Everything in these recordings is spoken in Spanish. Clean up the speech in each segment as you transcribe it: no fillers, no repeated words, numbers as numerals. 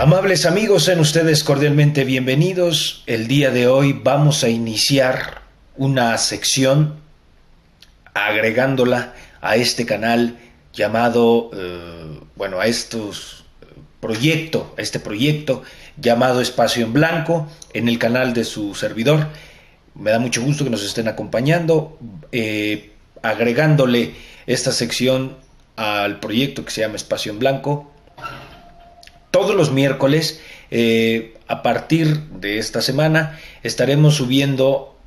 Amables amigos, sean ustedes cordialmente bienvenidos. El día de hoy vamos a iniciar una sección agregándola a este canal llamado, a este proyecto llamado Espacio en Blanco en el canal de su servidor. Me da mucho gusto que nos estén acompañando, agregándole esta sección al proyecto que se llama Espacio en Blanco. Todos los miércoles, a partir de esta semana, estaremos subiendo,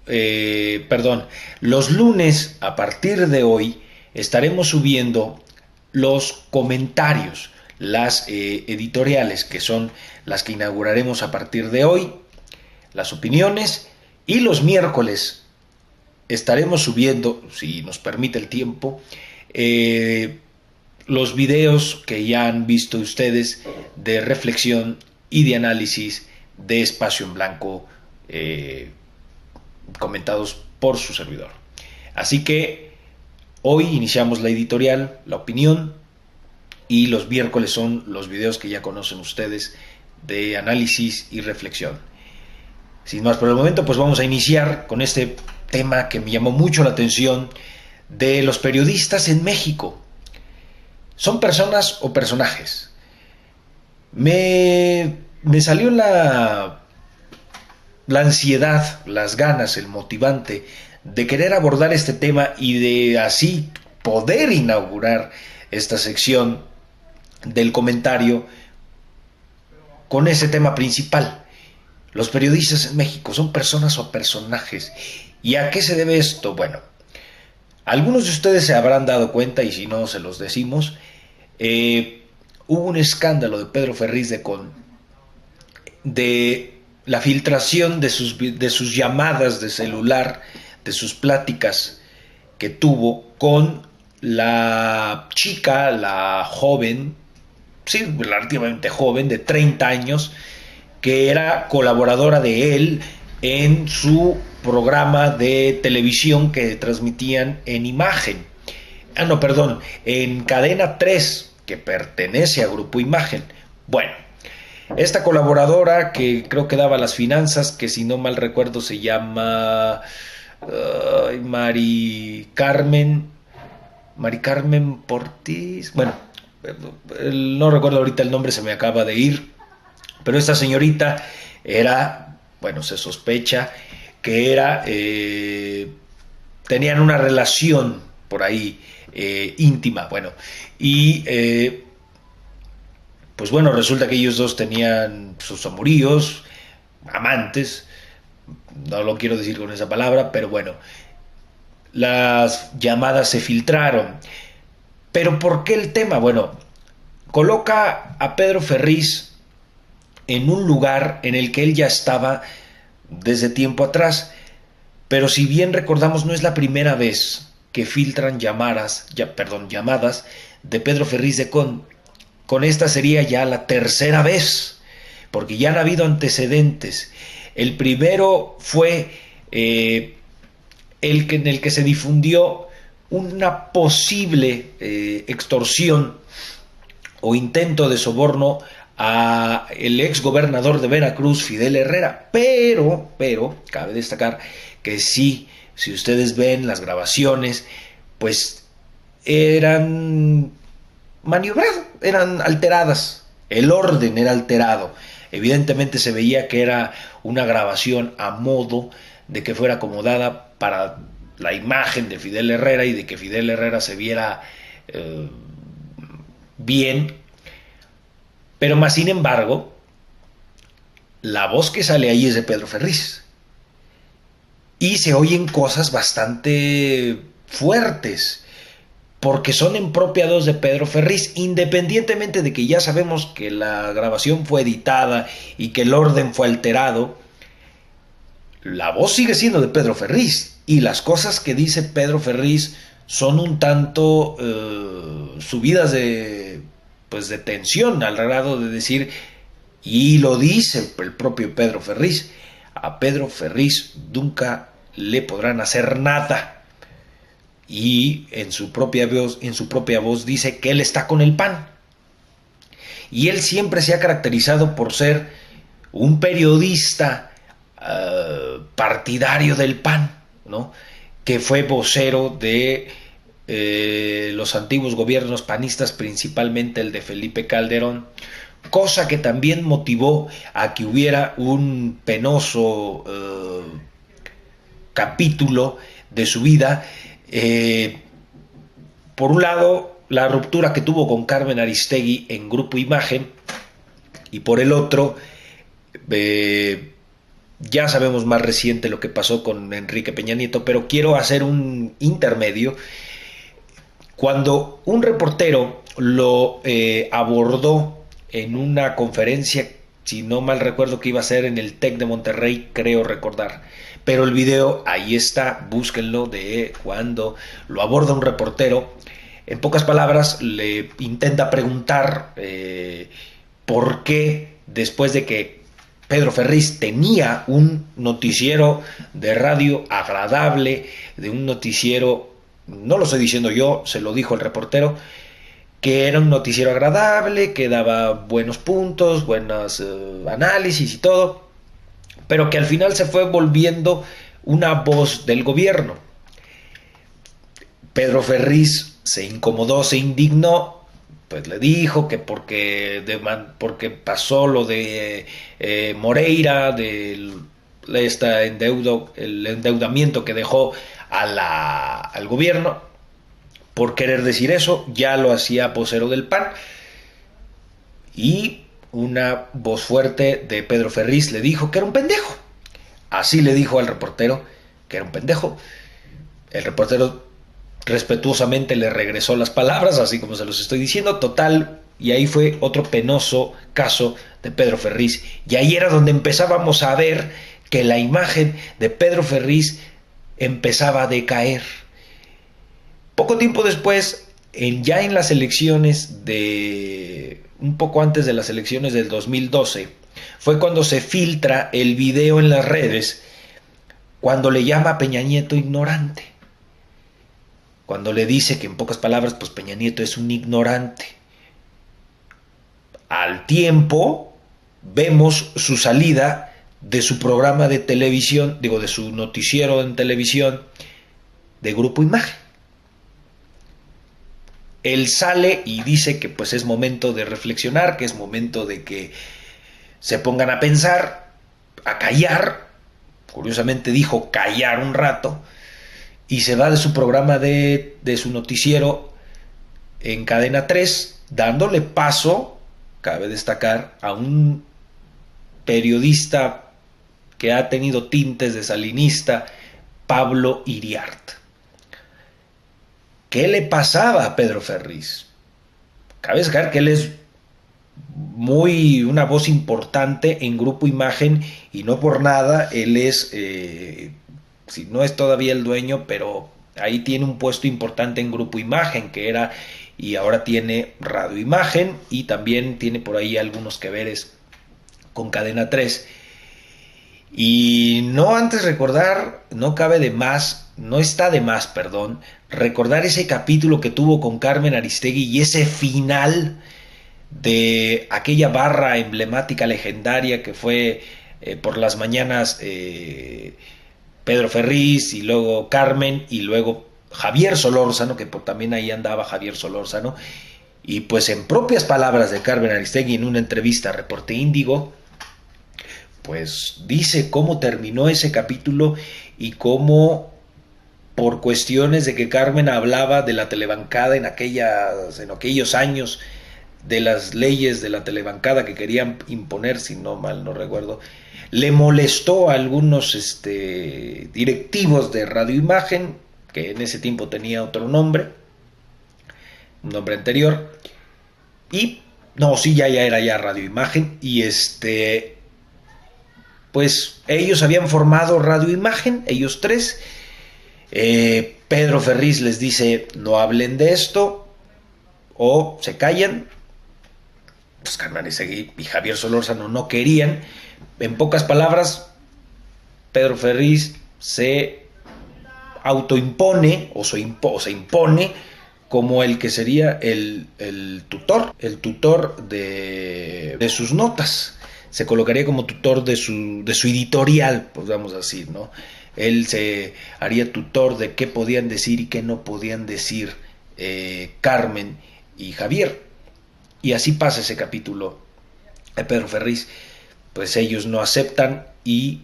los lunes, a partir de hoy, estaremos subiendo los comentarios, las editoriales, que son las que inauguraremos a partir de hoy, las opiniones, y los miércoles estaremos subiendo, si nos permite el tiempo, los videos que ya han visto ustedes de reflexión y de análisis de Espacio en Blanco, comentados por su servidor. Así que hoy iniciamos la editorial, la opinión, y los miércoles son los videos que ya conocen ustedes de análisis y reflexión. Sin más por el momento, pues vamos a iniciar con este tema que me llamó mucho la atención de los periodistas en México. ¿Son personas o personajes? Me salió la ansiedad, las ganas, el motivante de querer abordar este tema y de así poder inaugurar esta sección del comentario con ese tema principal. ¿Los periodistas en México son personas o personajes? ¿Y a qué se debe esto? Bueno, algunos de ustedes se habrán dado cuenta, y si no se los decimos, hubo un escándalo de Pedro Ferriz de Con, de la filtración de sus llamadas de celular, de sus pláticas que tuvo con la chica, la joven, sí, relativamente joven, de 30 años, que era colaboradora de él en su programa de televisión que transmitían en Imagen. En Cadena 3, que pertenece a Grupo Imagen. Bueno, esta colaboradora que creo que daba las finanzas, que si no mal recuerdo se llama Mari Carmen Portis. Bueno, no recuerdo ahorita el nombre, se me acaba de ir. Pero esta señorita era, se sospecha que era, tenían una relación por ahí íntima, resulta que ellos dos tenían sus amoríos, amantes, no lo quiero decir con esa palabra, pero bueno, las llamadas se filtraron. Pero ¿por qué el tema? Bueno, coloca a Pedro Ferriz en un lugar en el que él ya estaba desde tiempo atrás, pero si bien recordamos, no es la primera vez que filtran llamadas de Pedro Ferriz de Con. Con esta sería ya la tercera vez, porque ya han habido antecedentes. El primero fue en el que se difundió una posible extorsión o intento de soborno a el ex gobernador de Veracruz, Fidel Herrera, pero cabe destacar que sí, si ustedes ven las grabaciones, pues eran maniobradas, eran alteradas, el orden era alterado. Evidentemente se veía que era una grabación a modo de que fuera acomodada para la imagen de Fidel Herrera y de que Fidel Herrera se viera bien. Pero más sin embargo, la voz que sale ahí es de Pedro Ferriz. Y se oyen cosas bastante fuertes, porque son en propia voz de Pedro Ferriz, independientemente de que ya sabemos que la grabación fue editada y que el orden fue alterado. La voz sigue siendo de Pedro Ferriz, y las cosas que dice Pedro Ferriz son un tanto subidas de tensión, al grado de decir, y lo dice el propio Pedro Ferriz, a Pedro Ferriz nunca le podrán hacer nada, y en su propia voz dice que él está con el PAN. y él siempre se ha caracterizado por ser un periodista partidario del PAN, ¿no? Que fue vocero de los antiguos gobiernos panistas, principalmente el de Felipe Calderón, cosa que también motivó a que hubiera un penoso capítulo de su vida. Por un lado, la ruptura que tuvo con Carmen Aristegui en Grupo Imagen, y por el otro, ya sabemos más reciente lo que pasó con Enrique Peña Nieto, pero quiero hacer un intermedio. Cuando un reportero lo abordó en una conferencia, si no mal recuerdo que iba a ser en el TEC de Monterrey, creo recordar, pero el video ahí está, búsquenlo, de cuando lo aborda un reportero. En pocas palabras le intenta preguntar por qué, después de que Pedro Ferriz tenía un noticiero de radio agradable, de un noticiero, no lo estoy diciendo yo, se lo dijo el reportero, que era un noticiero agradable, que daba buenos puntos, buenos análisis y todo, pero que al final se fue volviendo una voz del gobierno. Pedro Ferriz se incomodó, se indignó, pues le dijo que porque pasó lo de Moreira, el endeudamiento que dejó al gobierno. Por querer decir eso, ya lo hacía vocero del PAN, y una voz fuerte de Pedro Ferriz le dijo que era un pendejo. Así le dijo al reportero que era un pendejo. El reportero respetuosamente le regresó las palabras, así como se los estoy diciendo, total, y ahí fue otro penoso caso de Pedro Ferriz. Y ahí era donde empezábamos a ver que la imagen de Pedro Ferriz empezaba a decaer. Poco tiempo después, ya en las elecciones un poco antes de las elecciones del 2012, fue cuando se filtra el video en las redes, cuando le llama a Peña Nieto ignorante, cuando le dice que, en pocas palabras, pues Peña Nieto es un ignorante. Al tiempo vemos su salida de su programa de televisión, de su noticiero en televisión de Grupo Imagen. Él sale y dice que pues es momento de reflexionar, que es momento de que se pongan a pensar, a callar. Curiosamente dijo callar un rato, y se va de su programa de su noticiero en Cadena 3, dándole paso, cabe destacar, a un periodista que ha tenido tintes de salinista, Pablo Iriart. ¿Qué le pasaba a Pedro Ferriz? Cabe destacar que él es una voz importante en Grupo Imagen, y no por nada, él es, si no es todavía el dueño, pero ahí tiene un puesto importante en Grupo Imagen, que era, y ahora tiene Radio Imagen, y también tiene por ahí algunos que veres con Cadena 3. Y no antes recordar, no está de más, recordar ese capítulo que tuvo con Carmen Aristegui y ese final de aquella barra emblemática, legendaria, que fue por las mañanas Pedro Ferriz, y luego Carmen, y luego Javier Solórzano, que también ahí andaba Javier Solórzano, y pues en propias palabras de Carmen Aristegui en una entrevista a Reporte Índigo, pues dice cómo terminó ese capítulo y cómo, por cuestiones de que Carmen hablaba de la telebancada en aquellos años, de las leyes de la telebancada que querían imponer, si no mal no recuerdo, le molestó a algunos directivos de Radio Imagen, que en ese tiempo tenía otro nombre, un nombre anterior, y no, sí, ya era Radio Imagen, y pues ellos habían formado Radio Imagen, ellos tres. Pedro Ferriz les dice: no hablen de esto o se callan. Pues Carmen Aristegui y Javier Solórzano no querían. En pocas palabras, Pedro Ferriz se autoimpone o se impone como el que sería el tutor de sus notas. Se colocaría como tutor de su editorial, pues vamos a decir, ¿no? Él se haría tutor de qué podían decir y qué no podían decir Carmen y Javier. Y así pasa ese capítulo de Pedro Ferriz. Pues ellos no aceptan y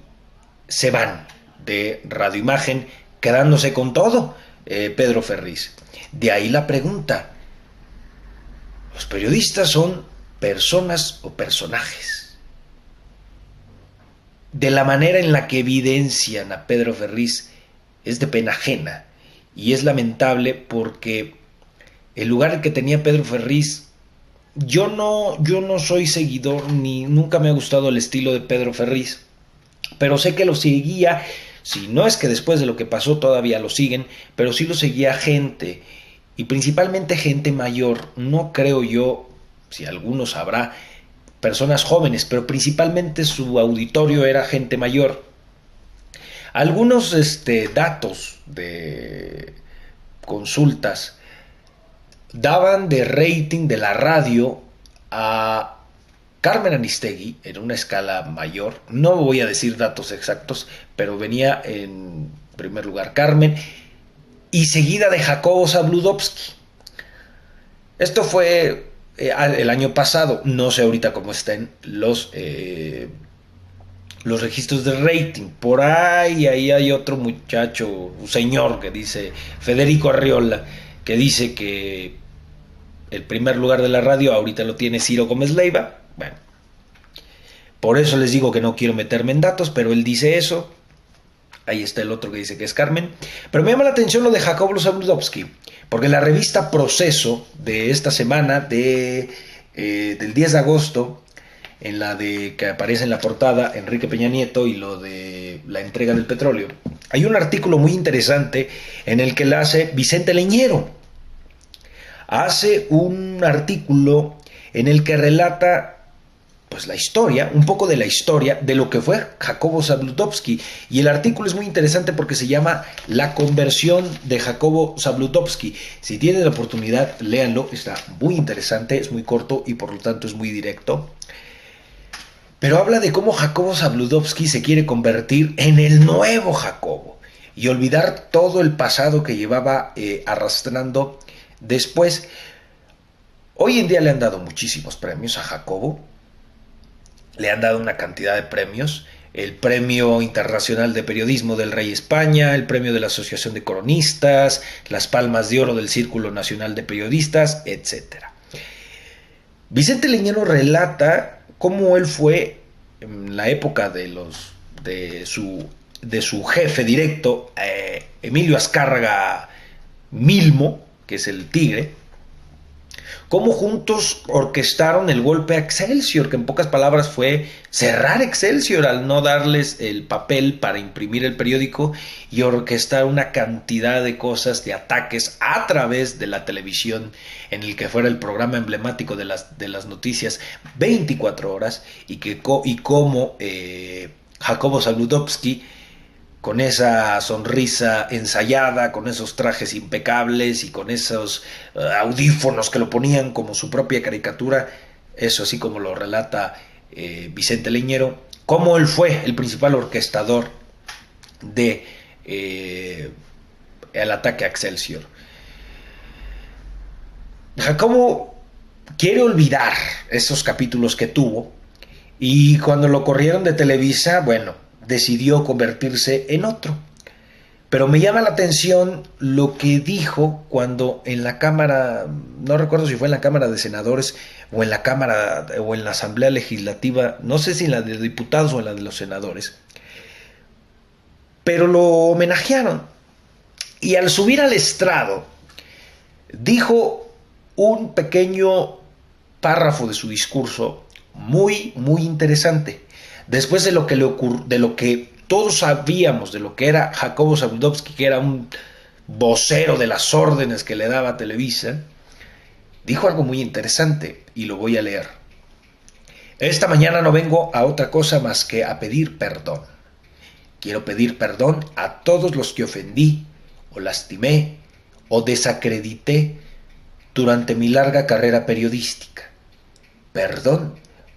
se van de Radio Imagen, quedándose con todo Pedro Ferriz. De ahí la pregunta: ¿los periodistas son personas o personajes? De la manera en la que evidencian a Pedro Ferriz es de pena ajena, y es lamentable porque el lugar que tenía Pedro Ferriz, yo no soy seguidor ni nunca me ha gustado el estilo de Pedro Ferriz, pero sé que lo seguía, si no es que después de lo que pasó todavía lo siguen, pero sí lo seguía gente, y principalmente gente mayor. No creo yo, si algunos habrá, personas jóvenes, pero principalmente su auditorio era gente mayor. Algunos datos de consultas daban de rating de la radio a Carmen Aristegui en una escala mayor. No voy a decir datos exactos, pero venía en primer lugar Carmen y seguida de Jacobo Zabludovsky. Esto fue el año pasado. No sé ahorita cómo están los registros de rating. Por ahí hay otro muchacho, un señor que dice, Federico Arriola, que dice que el primer lugar de la radio ahorita lo tiene Ciro Gómez Leiva. Bueno, por eso les digo que no quiero meterme en datos, pero él dice eso. Ahí está el otro que dice que es Carmen. Pero me llama la atención lo de Jacobo Zabludovsky, porque la revista Proceso de esta semana, del 10 de agosto, en la de que aparece en la portada Enrique Peña Nieto y lo de la entrega del petróleo, hay un artículo muy interesante en el que la hace Vicente Leñero. Hace un artículo en el que relata pues la historia, un poco de la historia de lo que fue Jacobo Zabludovsky, y el artículo es muy interesante porque se llama La conversión de Jacobo Zabludovsky. Si tienen la oportunidad, léanlo, está muy interesante, es muy corto y por lo tanto es muy directo. Pero habla de cómo Jacobo Zabludovsky se quiere convertir en el nuevo Jacobo y olvidar todo el pasado que llevaba arrastrando después. Hoy en día le han dado muchísimos premios a Jacobo, le han dado una cantidad de premios: el Premio Internacional de Periodismo del Rey España, el Premio de la Asociación de Cronistas, las Palmas de Oro del Círculo Nacional de Periodistas, etc. Vicente Leñero relata cómo él fue en la época de su jefe directo, Emilio Azcárraga Milmo, que es el Tigre, cómo juntos orquestaron el golpe a Excelsior, que en pocas palabras fue cerrar Excelsior al no darles el papel para imprimir el periódico y orquestar una cantidad de cosas, de ataques a través de la televisión, en el que fuera el programa emblemático de las noticias 24 horas, y cómo Jacobo Zabludovsky, con esa sonrisa ensayada, con esos trajes impecables y con esos audífonos que lo ponían como su propia caricatura, eso así como lo relata Vicente Leñero, cómo él fue el principal orquestador de el ataque a Excelsior. Jacobo quiere olvidar esos capítulos que tuvo, y cuando lo corrieron de Televisa, bueno, decidió convertirse en otro. Pero me llama la atención lo que dijo cuando en la Cámara, no recuerdo si fue en la Cámara de Senadores o en la Cámara o en la Asamblea Legislativa, no sé si en la de diputados o en la de los senadores, pero lo homenajearon, y al subir al estrado dijo un pequeño párrafo de su discurso muy, muy interesante. Después de lo que todos sabíamos de lo que era Jacobo Zabludovsky, que era un vocero de las órdenes que le daba a Televisa, dijo algo muy interesante y lo voy a leer. Esta mañana no vengo a otra cosa más que a pedir perdón. Quiero pedir perdón a todos los que ofendí, o lastimé, o desacredité durante mi larga carrera periodística. Perdón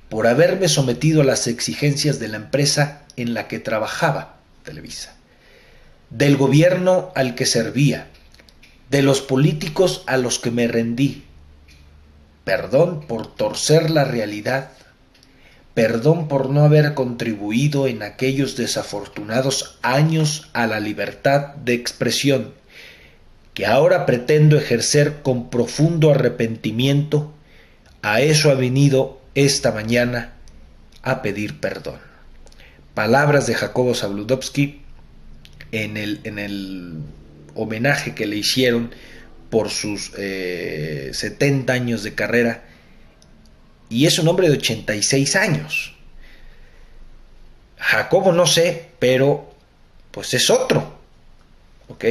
por haberme sometido a las exigencias de la empresa en la que trabajaba, Televisa, del gobierno al que servía, de los políticos a los que me rendí. Perdón por torcer la realidad. Perdón por no haber contribuido en aquellos desafortunados años a la libertad de expresión, que ahora pretendo ejercer con profundo arrepentimiento. A eso ha venido esta mañana, a pedir perdón. Palabras de Jacobo Zabludovsky en el homenaje que le hicieron por sus 70 años de carrera, y es un hombre de 86 años. Jacobo no sé, pero pues es otro, ¿ok?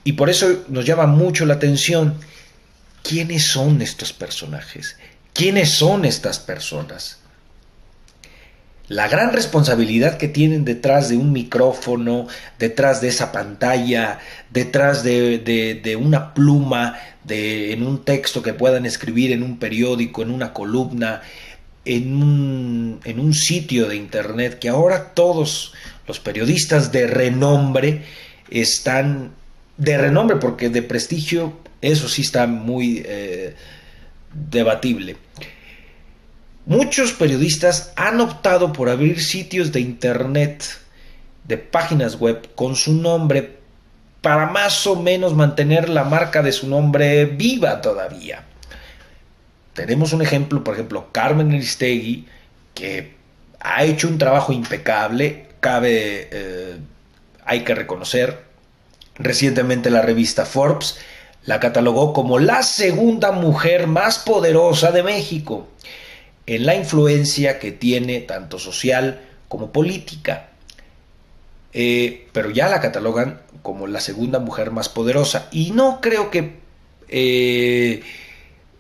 Y por eso nos llama mucho la atención, ¿quiénes son estos personajes? ¿Quiénes son estas personas? La gran responsabilidad que tienen detrás de un micrófono, detrás de esa pantalla, detrás de una pluma, en un texto que puedan escribir en un periódico, en una columna, en un sitio de internet, que ahora todos los periodistas de renombre están, de renombre porque de prestigio, eso sí está muy debatible. Muchos periodistas han optado por abrir sitios de internet, de páginas web, con su nombre para más o menos mantener la marca de su nombre viva todavía. Tenemos un ejemplo, por ejemplo, Carmen Aristegui, que ha hecho un trabajo impecable, hay que reconocer. Recientemente la revista Forbes la catalogó como la segunda mujer más poderosa de México, en la influencia que tiene tanto social como política. Pero ya la catalogan como la segunda mujer más poderosa, y no creo que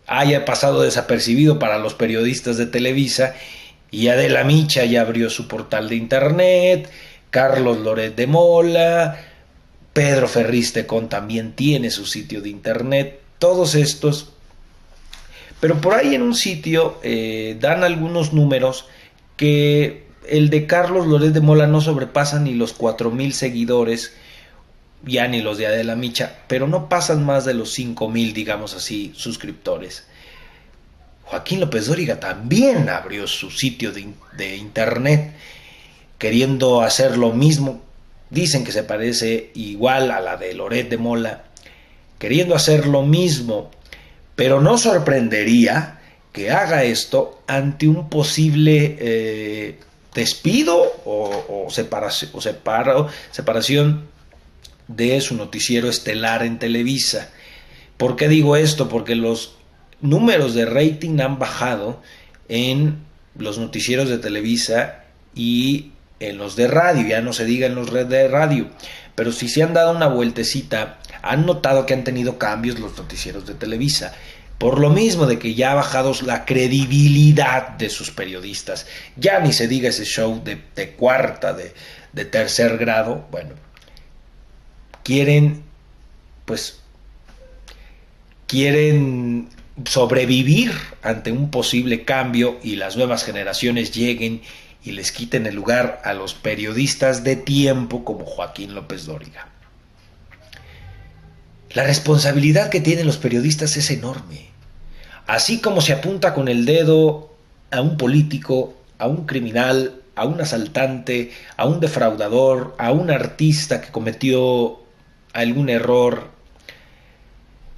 haya pasado desapercibido para los periodistas de Televisa. Y Adela Micha ya abrió su portal de internet, Carlos Loret de Mola, Pedro Ferriz Tecón también tiene su sitio de internet, todos estos. Pero por ahí en un sitio dan algunos números que el de Carlos Loret de Mola no sobrepasa ni los 4,000 seguidores, ya ni los de Adela Micha, pero no pasan más de los 5,000, digamos así, suscriptores. Joaquín López Dóriga también abrió su sitio de internet, queriendo hacer lo mismo. Dicen que se parece igual a la de Loret de Mola, queriendo hacer lo mismo. Pero no sorprendería que haga esto ante un posible despido o separación de su noticiero estelar en Televisa. ¿Por qué digo esto? Porque los números de rating han bajado en los noticieros de Televisa y en los de radio, ya no se diga en los de radio. Pero si se han dado una vueltecita, han notado que han tenido cambios los noticieros de Televisa. Por lo mismo de que ya ha bajado la credibilidad de sus periodistas. Ya ni se diga ese show de cuarta, de tercer grado. Bueno, quieren sobrevivir ante un posible cambio y las nuevas generaciones lleguen y les quiten el lugar a los periodistas de tiempo como Joaquín López Dóriga. La responsabilidad que tienen los periodistas es enorme. Así como se apunta con el dedo a un político, a un criminal, a un asaltante, a un defraudador, a un artista que cometió algún error.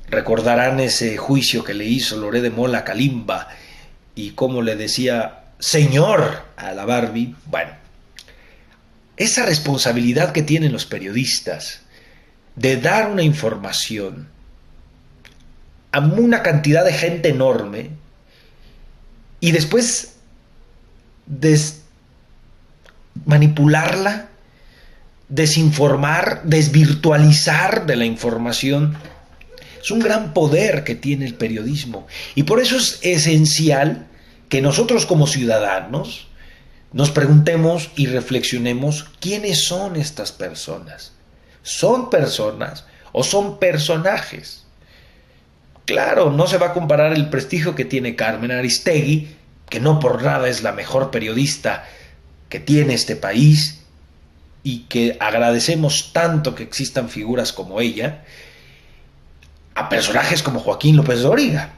Recordarán ese juicio que le hizo Loret de Mola a Kalimba y cómo le decía señor a la Barbie. Bueno, esa responsabilidad que tienen los periodistas de dar una información a una cantidad de gente enorme y después manipularla, desinformar, desvirtualizar de la información, es un gran poder que tiene el periodismo. Y por eso es esencial que nosotros como ciudadanos nos preguntemos y reflexionemos quiénes son estas personas. ¿Son personas o son personajes? claro, no se va a comparar el prestigio que tiene Carmen Aristegui, que no por nada es la mejor periodista que tiene este país y que agradecemos tanto que existan figuras como ella, a personajes como Joaquín López Dóriga.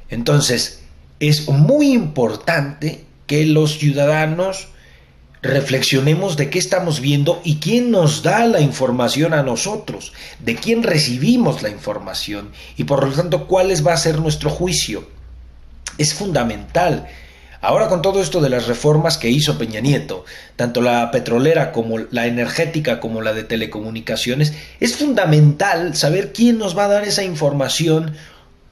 Entonces, es muy importante que los ciudadanos reflexionemos de qué estamos viendo y quién nos da la información a nosotros, de quién recibimos la información y por lo tanto cuál va a ser nuestro juicio. Es fundamental. Ahora con todo esto de las reformas que hizo Peña Nieto, tanto la petrolera como la energética como la de telecomunicaciones, es fundamental saber quién nos va a dar esa información,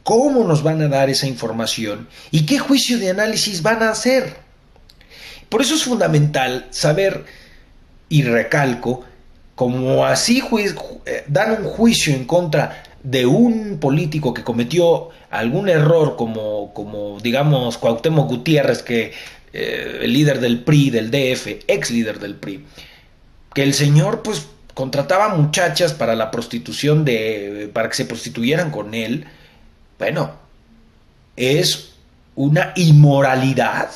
cómo nos van a dar esa información y qué juicio de análisis van a hacer. Por eso es fundamental saber, y recalco, como así dan un juicio en contra de un político que cometió algún error como digamos Cuauhtémoc Gutiérrez, que el líder del PRI, del DF, ex líder del PRI, que el señor pues contrataba muchachas para la prostitución para que se prostituyeran con él. Bueno, es una inmoralidad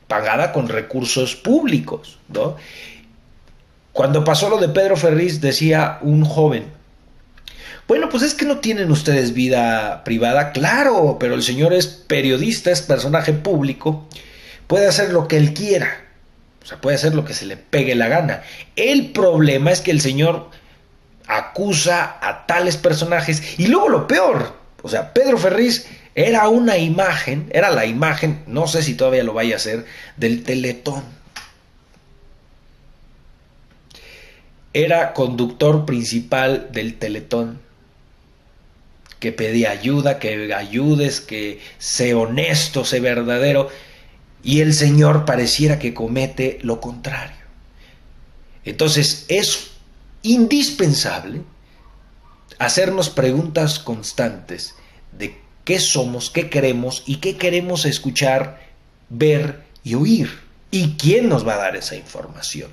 pagada con recursos públicos, ¿no? Cuando pasó lo de Pedro Ferriz, decía un joven, bueno, pues es que no tienen ustedes vida privada, claro, pero el señor es periodista, es personaje público, puede hacer lo que él quiera, o sea, puede hacer lo que se le pegue la gana. El problema es que el señor acusa a tales personajes y luego lo peor, o sea, Pedro Ferriz era era la imagen, no sé si todavía lo vaya a hacer, del Teletón. Era conductor principal del Teletón, que pedía ayuda, que ayudes, que sé honesto, sé verdadero, y el señor pareciera que comete lo contrario. Entonces es indispensable hacernos preguntas constantes de qué somos, qué queremos y qué queremos escuchar, ver y oír, y quién nos va a dar esa información.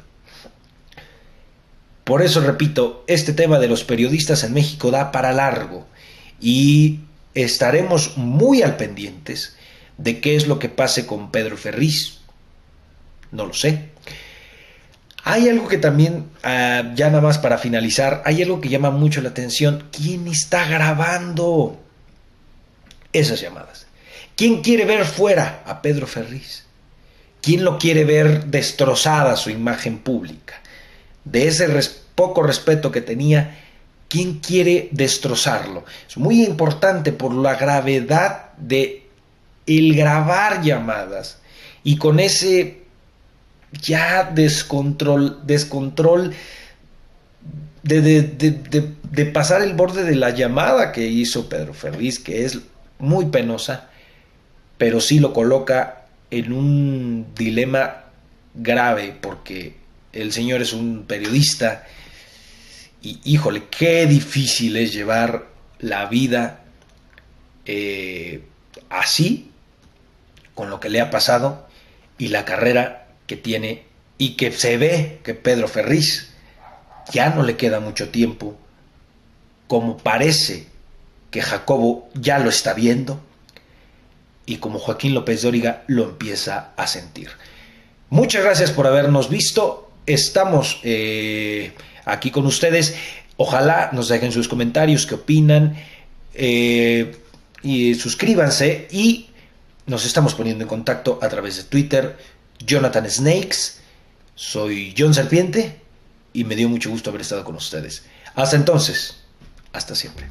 Por eso repito, este tema de los periodistas en México da para largo y estaremos muy al pendientes de qué es lo que pase con Pedro Ferriz. No lo sé. Hay algo que también, ya nada más para finalizar, hay algo que llama mucho la atención. ¿Quién está grabando esas llamadas? ¿Quién quiere ver fuera a Pedro Ferriz? ¿Quién lo quiere ver destrozada su imagen pública? De ese poco respeto que tenía, ¿quién quiere destrozarlo? Es muy importante por la gravedad de el grabar llamadas y con ese ya descontrol de pasar el borde de la llamada que hizo Pedro Ferriz, que es muy penosa, pero sí lo coloca en un dilema grave, porque el señor es un periodista y híjole, qué difícil es llevar la vida así, con lo que le ha pasado y la carrera que tiene, y que se ve que Pedro Ferriz ya no le queda mucho tiempo, como parece que Jacobo ya lo está viendo y como Joaquín López Dóriga lo empieza a sentir. Muchas gracias por habernos visto. Estamos aquí con ustedes. Ojalá nos dejen sus comentarios, qué opinan, y suscríbanse, y nos estamos poniendo en contacto a través de Twitter. Jonathan Snakes, soy John Serpiente y me dio mucho gusto haber estado con ustedes. Hasta entonces, hasta siempre.